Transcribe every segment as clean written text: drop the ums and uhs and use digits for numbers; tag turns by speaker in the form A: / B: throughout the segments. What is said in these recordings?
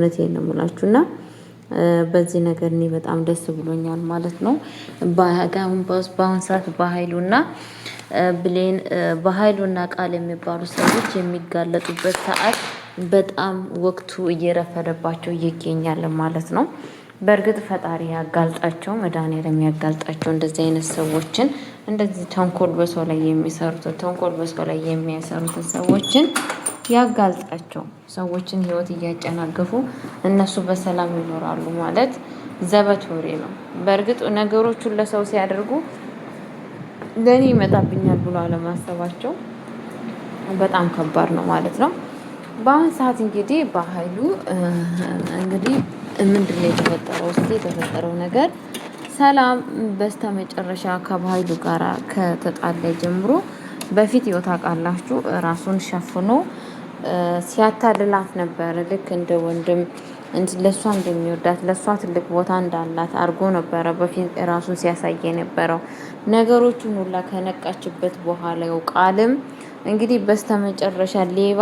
A: እውነቴን ነው የምላችሁና በዚህ ነገር እኔ በጣም ደስ ብሎኛል ማለት ነው። በአሁን ሰዓት ብሌን በኃይሉና ቃል የሚባሉ ሰዎች የሚጋለጡበት ሰዓት በጣም ወቅቱ እየረፈደባቸው ይገኛል ማለት ነው። በእርግጥ ፈጣሪ ያጋልጣቸው፣ መድኃኒዓለም ያጋልጣቸው። እንደዚህ አይነት ሰዎችን እንደዚህ ተንኮል በሰው ላይ የሚሰሩትን ተንኮል በሰው ላይ የሚያሰሩትን ሰዎችን ያጋልጣቸው። ሰዎችን ህይወት እያጨናገፉ እነሱ በሰላም ይኖራሉ ማለት ዘበት ወሬ ነው። በእርግጥ ነገሮቹን ለሰው ሲያደርጉ ለእኔ ይመጣብኛል ብሎ አለማሰባቸው በጣም ከባድ ነው ማለት ነው። በአሁን ሰዓት እንግዲህ በኃይሉ እንግዲህ ምንድነው የተፈጠረው? እስኪ የተፈጠረው ነገር ሰላም በስተመጨረሻ ከኃይሉ ጋር ከተጣላ ጀምሮ በፊት ይወታ ቃላችሁ ራሱን ሸፍኖ ሲያታልላት ነበር። ልክ እንደ ወንድም ለሷ እንደሚወዳት ለሷ ትልቅ ቦታ እንዳላት አድርጎ ነበረ በፊት ራሱን ሲያሳይ የነበረው። ነገሮቹን ሁላ ከነቃችበት በኋላ ያው ቃልም እንግዲህ በስተመጨረሻ ሌባ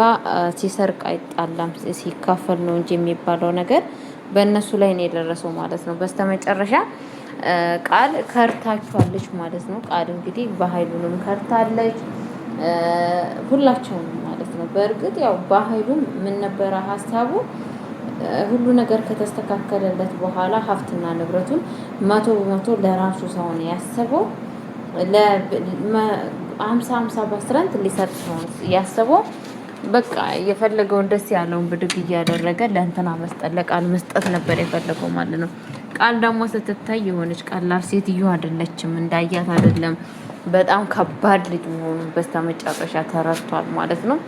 A: ሲሰርቅ አይጣላም ሲካፈል ነው እንጂ የሚባለው ነገር በእነሱ ላይ ነው የደረሰው ማለት ነው። በስተመጨረሻ ቃል ከርታችኋለች ማለት ነው። ቃል እንግዲህ በኃይሉንም ከርታለች ሁላቸውም ማለት ነው። በእርግጥ ያው በኃይሉም ምን ነበረ ሀሳቡ? ሁሉ ነገር ከተስተካከለለት በኋላ ሀብትና ንብረቱን 100% ለራሱ ሰው ነው ያሰበው። ለ50 ፐርሰንት ሊሰጥ ነው ያሰበው። በቃ የፈለገውን ደስ ያለውን ብድግ እያደረገ ለእንትና መስጠት ለቃል መስጠት ነበር የፈለገው ማለት ነው። ቃል ደግሞ ስትታይ የሆነች ቀላል ሴትዮ አይደለችም፣ እንዳያት አይደለም። በጣም ከባድ ልጅ መሆኑን በስተመጨረሻ ተረድቷል ማለት ነው።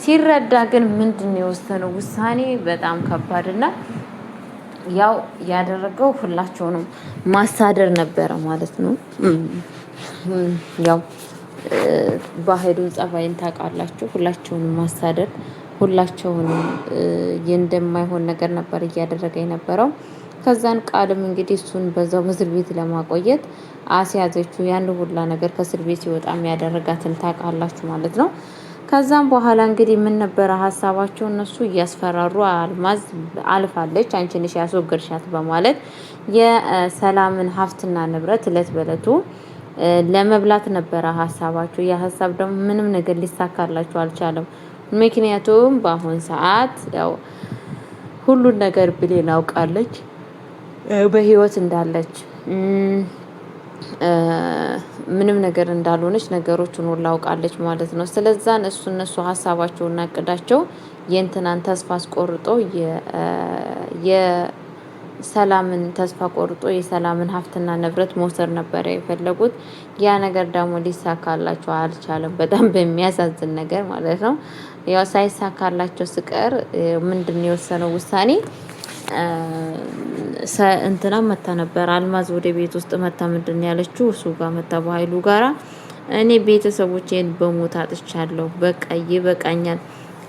A: ሲረዳ ግን ምንድነው የወሰነው ውሳኔ በጣም ከባድና ያው ያደረገው ሁላቸውንም ማሳደር ነበረ ማለት ነው። ያው በኃይሉን ጸባይን ታውቃላችሁ። ሁላቸውንም ማሳደድ ሁላቸውንም እንደማይሆን ነገር ነበር እያደረገ የነበረው። ከዛን ቃልም እንግዲህ እሱን በዛው በእስር ቤት ለማቆየት አስያዘችው። ያን ሁላ ነገር ከእስር ቤት ሲወጣ የሚያደርጋትን ታውቃላችሁ ማለት ነው። ከዛም በኋላ እንግዲህ ምን ነበረ ሀሳባቸው? እነሱ እያስፈራሩ አልማዝ አልፋለች አንቺ ነሽ ያስወገድሻት በማለት የሰላምን ሀብትና ንብረት እለት በእለቱ ለመብላት ነበረ ሀሳባቸው። ያ ሀሳብ ደግሞ ምንም ነገር ሊሳካላቸው አልቻለም። ምክንያቱም በአሁን ሰዓት ያው ሁሉን ነገር ብሌን አውቃለች በህይወት እንዳለች ምንም ነገር እንዳልሆነች ነገሮችን ሁሉ አውቃለች ማለት ነው። ስለዛ እነሱ ሀሳባቸውና እቅዳቸው የእንትናን ተስፋ አስቆርጦ የሰላምን ተስፋ ቆርጦ የሰላምን ሀብትና ንብረት መውሰድ ነበር የፈለጉት። ያ ነገር ደግሞ ሊሳካላቸው አልቻለም፣ በጣም በሚያሳዝን ነገር ማለት ነው። ያው ሳይሳካላቸው ስቀር ምንድነው የወሰነው ውሳኔ? እንትና መታ ነበር አልማዝ ወደ ቤት ውስጥ መታ ምንድነው ያለችው? እሱ ጋር መታ በኃይሉ ጋራ እኔ ቤተሰቦቼን በሞት አጥቻለሁ፣ በቃ ይበቃኛል።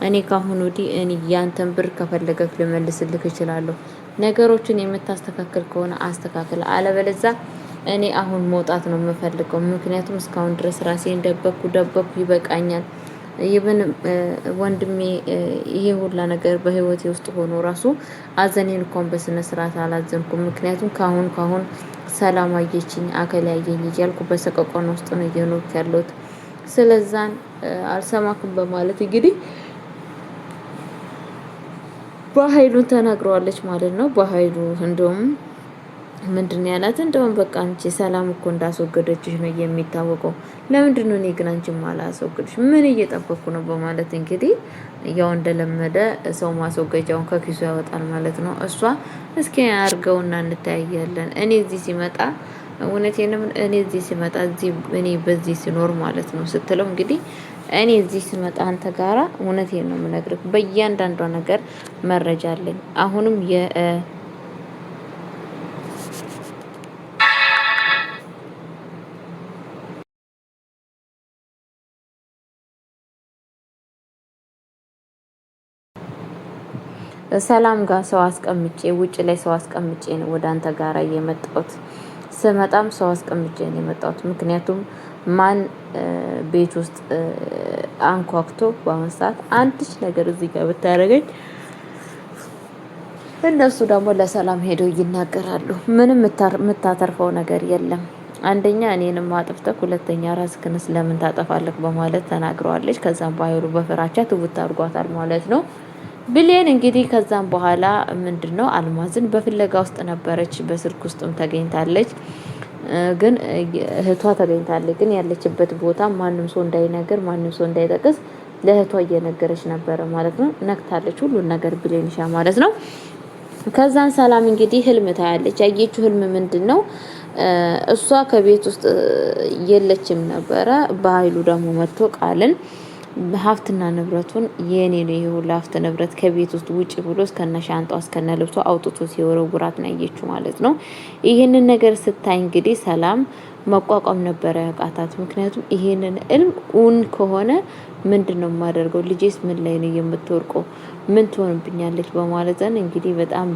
A: እኔ ካሁን ወዲህ እኔ ያንተን ብር ከፈለገክ ልመልስልክ እችላለሁ። ነገሮችን የምታስተካክል ከሆነ አስተካክል፣ አለበለዚያ እኔ አሁን መውጣት ነው የምፈልገው። ምክንያቱም እስካሁን ድረስ ራሴን ደበኩ ይበቃኛል። ይብን ወንድሜ ይሄ ሁላ ነገር በህይወቴ ውስጥ ሆኖ ራሱ አዘኔን እንኳን በስነ ስርዓት አላዘንኩም። ምክንያቱም ካሁን ሰላም አየችኝ አከላየኝ እያልኩ በሰቀቆን ውስጥ ነው እየኖርኩ ያለሁት። ስለዛን አልሰማኩም በማለት እንግዲህ በኃይሉን ተናግረዋለች ማለት ነው። በኃይሉ እንደውም ምንድነው ያላት? እንደውም በቃ አንቺ ሰላም እኮ እንዳስወገደችሽ ነው የሚታወቀው። ለምንድነው እኔ ግን አንቺን ማላስወገድሽ? ምን እየጠበኩ ነው? በማለት እንግዲህ ያው እንደለመደ ሰው ማስወገጃውን ከኪሱ ያወጣል ማለት ነው። እሷ እስኪ አድርገውና እንታያያለን። እኔ እዚህ ሲመጣ እውነቴንም እኔ እዚህ ሲመጣ እኔ በዚህ ሲኖር ማለት ነው ስትለው እንግዲህ እኔ እዚህ ስመጣ አንተ ጋራ እውነቴን ነው የምነግርህ፣ በእያንዳንዷ ነገር መረጃ አለኝ። አሁንም ሰላም ጋር ሰው አስቀምጬ ውጭ ላይ ሰው አስቀምጬ ነው ወደ አንተ ጋራ የመጣሁት። ስመጣም ሰው አስቀምጬ ነው የመጣሁት። ምክንያቱም ማን ቤት ውስጥ አንኳኩቶ በአሁን ሰዓት አንድች ነገር እዚህ ጋር ብታደርገኝ እነሱ ደግሞ ለሰላም ሄደው ይናገራሉ። ምንም የምታተርፈው ነገር የለም። አንደኛ እኔንም አጥፍተህ፣ ሁለተኛ ራስህንስ ለምን ታጠፋለህ በማለት ተናግረዋለች። ከዛም በኃይሉ በፍራቻ ትውት አድርጓታል ማለት ነው። ብሌን እንግዲህ ከዛም በኋላ ምንድነው አልማዝን በፍለጋ ውስጥ ነበረች። በስልክ ውስጥም ተገኝታለች። ግን እህቷ ተገኝታለች። ግን ያለችበት ቦታ ማንም ሰው እንዳይነገር፣ ማንም ሰው እንዳይጠቅስ ለእህቷ እየነገረች ነበረ ማለት ነው። ነክታለች ሁሉን ነገር ብሌንሻ ማለት ነው። ከዛን ሰላም እንግዲህ ህልም ታያለች። ያየችው ህልም ምንድነው? እሷ ከቤት ውስጥ የለችም ነበረ። በኃይሉ ደግሞ መጥቶ ቃልን ሀብትና ንብረቱን የኔ ነው ይሄ ሁሉ ሀብት ንብረት ከቤት ውስጥ ውጪ ብሎ እስከነ ሻንጣው እስከነ ልብሷ አውጥቶ ሲወረውራት ነው ያየችው ማለት ነው። ይሄንን ነገር ስታይ እንግዲህ ሰላም መቋቋም ነበረ ያቃታት። ምክንያቱም ይሄንን ህልም እውን ከሆነ ምንድነው የማደርገው? ልጄስ ምን ላይ ነው የምትወርቀው? ምን ትሆንብኛለች? በማለት እንግዲህ በጣም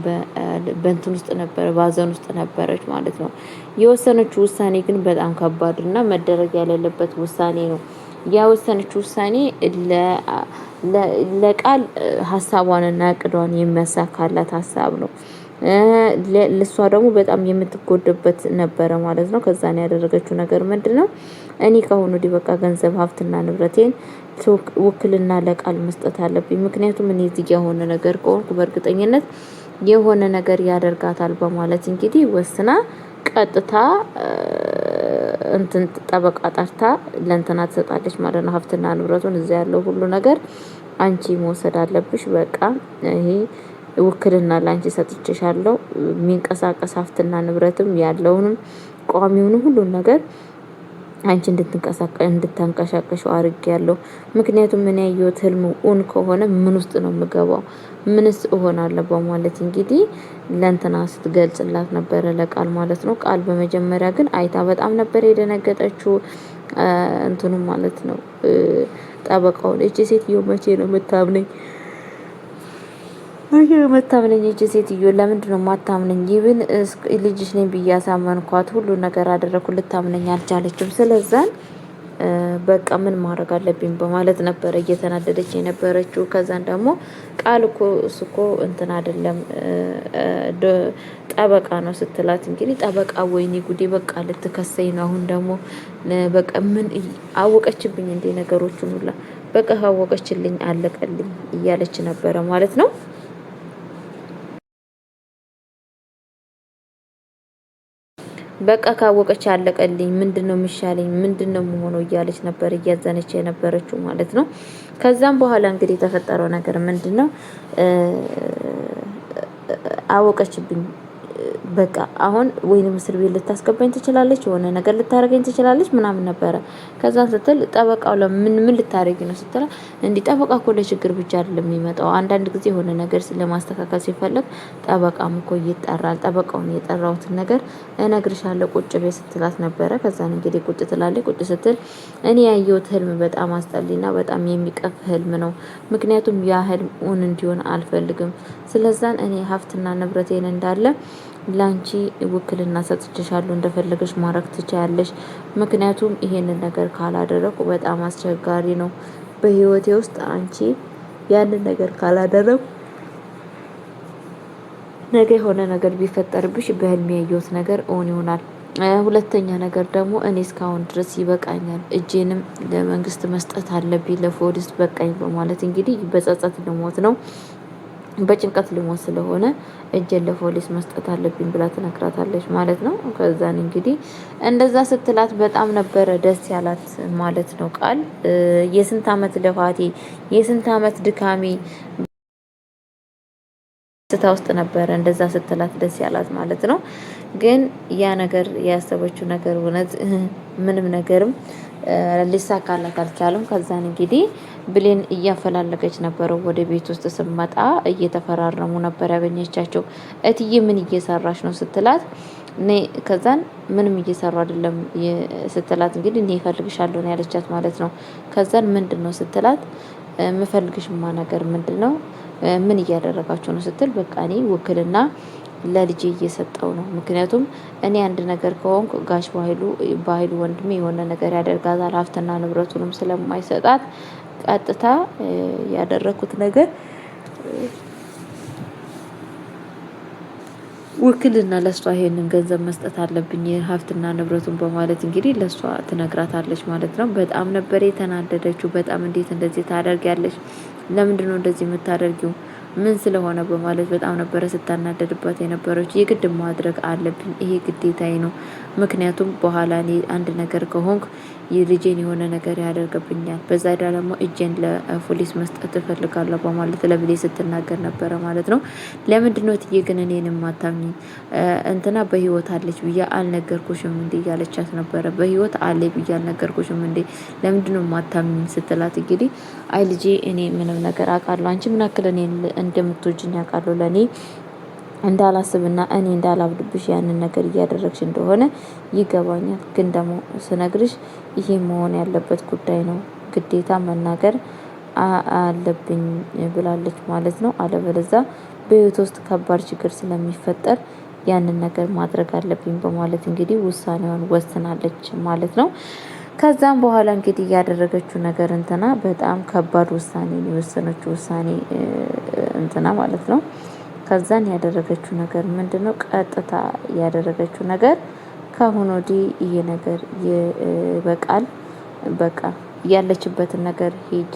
A: በእንትን ውስጥ ነበረ፣ ባዘን ውስጥ ነበረች ማለት ነው። የወሰነችው ውሳኔ ግን በጣም ከባድና መደረግ ያለበት ውሳኔ ነው። ያወሰነችው ውሳኔ ለቃል ሀሳቧንና እቅዷን የሚያሳካላት ሀሳብ ነው። ለሷ ደግሞ በጣም የምትጎድበት ነበረ ማለት ነው። ከዛን ያደረገችው ነገር ምንድነው? እኔ ከሆኑ ወዲህ በቃ ገንዘብ ሀብትና ንብረቴን ውክልና ለቃል መስጠት አለብኝ። ምክንያቱም እኔ እዚህ የሆነ ነገር ከሆንኩ በእርግጠኝነት የሆነ ነገር ያደርጋታል በማለት እንግዲህ ወስና ቀጥታ እንትን ጠበቃ ጠርታ ለእንትና ትሰጣለች ማለት ነው። ሀብትና ንብረቱን እዚያ ያለው ሁሉ ነገር አንቺ መውሰድ አለብሽ። በቃ ይሄ ውክልና ላንቺ ሰጥቼሻለሁ። የሚንቀሳቀስ ሀብትና ንብረትም ያለውንም ቋሚውንም ሁሉን ነገር አንቺ እንድታንቀሳቀሽው አድርጌያለሁ። ምክንያቱም ምን ያየሁት ህልም እውን ከሆነ ምን ውስጥ ነው የምገባው? ምንስ እሆናለሁ? በማለት እንግዲህ ለእንትና ስትገልጽላት ነበረ፣ ለቃል ማለት ነው። ቃል በመጀመሪያ ግን አይታ በጣም ነበር የደነገጠችው። እንትኑ ማለት ነው ጠበቃውን፣ እቺ ሴትዮ መቼ ነው የምታምነኝ? መታምነኝ እቺ ሴትዮ ለምንድን ነው የማታምነኝ? ይብን ልጅሽ ነኝ ብዬ ያሳመንኳት ሁሉ ነገር አደረኩ፣ ልታምነኝ አልቻለችም። ስለዛን በቃ ምን ማድረግ አለብኝ በማለት ነበረ እየተናደደች የነበረችው። ከዛን ደግሞ ቃል እኮ እሱኮ እንትን አይደለም ጠበቃ ነው ስትላት፣ እንግዲህ ጠበቃ ወይኔ ጉዴ በቃ ልትከሰኝ ነው አሁን ደግሞ በቃ ምን አወቀችብኝ እንዴ ነገሮችን ሁላ በቃ ካወቀችልኝ አለቀልኝ እያለች ነበረ ማለት ነው። በቃ ካወቀች አለቀልኝ፣ ምንድነው የሚሻለኝ? ምንድነው የምሆነው? እያለች ነበር እያዘነች የነበረችው ማለት ነው። ከዛም በኋላ እንግዲህ የተፈጠረው ነገር ምንድነው? አወቀችብኝ። በቃ አሁን ወይንም እስር ቤት ልታስገባኝ ትችላለች፣ የሆነ ነገር ልታረገኝ ትችላለች ምናምን ነበረ። ከዛ ስትል ጠበቃው ለምን ምን ልታረጊ ነው ስትላ፣ እንዲህ ጠበቃ እኮ ለችግር ብቻ አይደለም የሚመጣው፣ አንዳንድ ጊዜ የሆነ ነገር ለማስተካከል ሲፈለግ ጠበቃም እኮ ይጠራል። ጠበቃውን የጠራሁትን ነገር እነግርሻለሁ ቁጭ ቤት ስትላት ነበረ። ከዛን እንግዲህ ቁጭ ትላለች። ቁጭ ስትል እኔ ያየሁት ህልም በጣም አስጠሊና በጣም የሚቀፍ ህልም ነው። ምክንያቱም ያ ህልም እውን እንዲሆን አልፈልግም። ስለዛን እኔ ሀብትና ንብረቴን እንዳለ ላንቺ ውክልና ሰጥቼሻለሁ፣ እንደፈለገሽ ማድረግ ትችያለሽ። ምክንያቱም ይሄንን ነገር ካላደረኩ በጣም አስቸጋሪ ነው በህይወቴ ውስጥ። አንቺ ያንን ነገር ካላደረኩ ነገ የሆነ ነገር ቢፈጠርብሽ በህልሜ ያየሁት ነገር እውን ይሆናል። ሁለተኛ ነገር ደግሞ እኔ እስካሁን ድረስ ይበቃኛል፣ እጄንም ለመንግስት መስጠት አለብኝ፣ ለፖሊስ በቃኝ በማለት እንግዲህ በጸጸት ልሞት ነው በጭንቀት ልሞት ስለሆነ እጄን ለፖሊስ መስጠት አለብኝ ብላ ትነግራታለች ማለት ነው። ከዛን እንግዲህ እንደዛ ስትላት በጣም ነበረ ደስ ያላት ማለት ነው። ቃል የስንት አመት ልፋቴ የስንት አመት ድካሜ ስታ ውስጥ ነበረ እንደዛ ስትላት ደስ ያላት ማለት ነው። ግን ያ ነገር ያሰበችው ነገር እውነት ምንም ነገርም ሊሳካላት አልቻለም። ከዛን እንግዲህ ብሌን እያፈላለገች ነበረ። ወደ ቤት ውስጥ ስመጣ እየተፈራረሙ ነበር ያገኘቻቸው። እትዬ ምን እየሰራች ነው ስትላት፣ ከዛን ምንም እየሰሩ አይደለም ስትላት፣ እንግዲህ እኔ እፈልግሻለሁ ነው ያለቻት ማለት ነው። ከዛን ምንድነው ስትላት፣ የምፈልግሽማ ነገር ምንድነው? ምን እያደረጋችሁ ነው ስትል፣ በቃ እኔ ውክልና ለልጄ እየሰጠው ነው። ምክንያቱም እኔ አንድ ነገር ከሆንኩ ጋሽ በኃይሉ ወንድሜ የሆነ ነገር ያደርጋታል። ሀብትና ንብረቱንም ስለማይሰጣት ቀጥታ ያደረኩት ነገር ውክልና ለሷ ይሄንን ገንዘብ መስጠት አለብኝ ሀብትና ንብረቱን በማለት እንግዲህ ለሷ ትነግራታለች ማለት ነው። በጣም ነበር የተናደደችው። በጣም እንዴት እንደዚህ ታደርጊያለሽ? ለምንድነው እንደዚህ የምታደርጊው? ምን ስለሆነ በማለት በጣም ነበረ ስታናደድባት የነበረች። የግድ ማድረግ አለብኝ፣ ይሄ ግዴታዬ ነው። ምክንያቱም በኋላ እኔ አንድ ነገር ከሆንኩ የልጄን የሆነ ነገር ያደርግብኛል። በዛ ደግሞ እጄን ለፖሊስ መስጠት እፈልጋለሁ በማለት ለብሌ ስትናገር ነበረ ማለት ነው። ለምንድነው እትዬ ግን እኔን ማታምኝ? እንትና በህይወት አለች ብዬ አልነገርኩሽም እንዴ እያለቻት ነበረ። በህይወት አለ ብዬ አልነገርኩሽም እንዴ? ለምንድነው ማታምኝ ስትላት እንግዲህ አይ ልጄ እኔ ምንም ነገር አውቃለሁ፣ አንቺ ምን ያክል እኔ እንደምትወጂኝ አውቃለሁ። ለእኔ እንዳላስብና እኔ እንዳላብድብሽ ያንን ነገር እያደረግሽ እንደሆነ ይገባኛል። ግን ደግሞ ስነግርሽ ይሄ መሆን ያለበት ጉዳይ ነው፣ ግዴታ መናገር አለብኝ ብላለች ማለት ነው። አለበለዛ በህይወት ውስጥ ከባድ ችግር ስለሚፈጠር ያንን ነገር ማድረግ አለብኝ በማለት እንግዲህ ውሳኔዋን ወስናለች ማለት ነው። ከዛም በኋላ እንግዲህ ያደረገችው ነገር እንትና በጣም ከባድ ውሳኔ ነው የወሰነችው ውሳኔ እንትና ማለት ነው። ከዛን ያደረገችው ነገር ምንድነው? ቀጥታ ያደረገችው ነገር ከአሁን ወዲህ ይሄ ነገር ይበቃል፣ በቃ ያለችበትን ነገር ሄጄ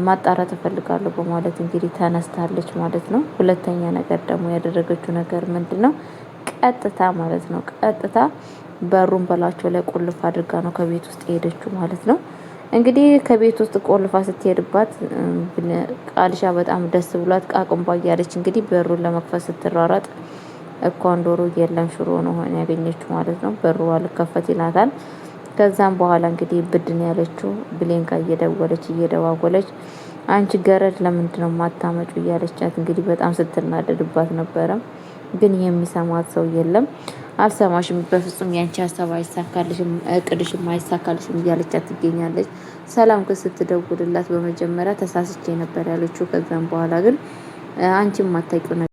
A: ማጣራት እፈልጋለሁ በማለት እንግዲህ ተነስታለች ማለት ነው። ሁለተኛ ነገር ደግሞ ያደረገችው ነገር ምንድነው? ቀጥታ ማለት ነው ቀጥታ በሩን በላቸው ላይ ቁልፍ አድርጋ ነው ከቤት ውስጥ የሄደችው ማለት ነው። እንግዲህ ከቤት ውስጥ ቆልፋ ስትሄድባት ቃልሻ በጣም ደስ ብሏት ቃቅንቧ እያለች እንግዲህ በሩን ለመክፈት ስትሯሯጥ እንኳን ዶሮ የለም ሽሮ ነው ያገኘችው ማለት ነው። በሩ አልከፈት ይላታል። ከዛም በኋላ እንግዲህ ብድን ያለችው ብሌን ጋር እየደዋወለች አንቺ ገረድ ለምንድነው ማታመጩ እያለቻት እንግዲህ በጣም ስትናደድባት ነበረ። ግን የሚሰማት ሰው የለም። አልሰማሽም፣ በፍጹም ያንቺ ሀሳብ አይሳካልሽም፣ እቅድሽም አይሳካልሽም እያለቻት ትገኛለች። ሰላም ግን ስትደውልላት በመጀመሪያ ተሳስቼ ነበር ያለችው። ከዛም በኋላ ግን አንቺም ማታውቂው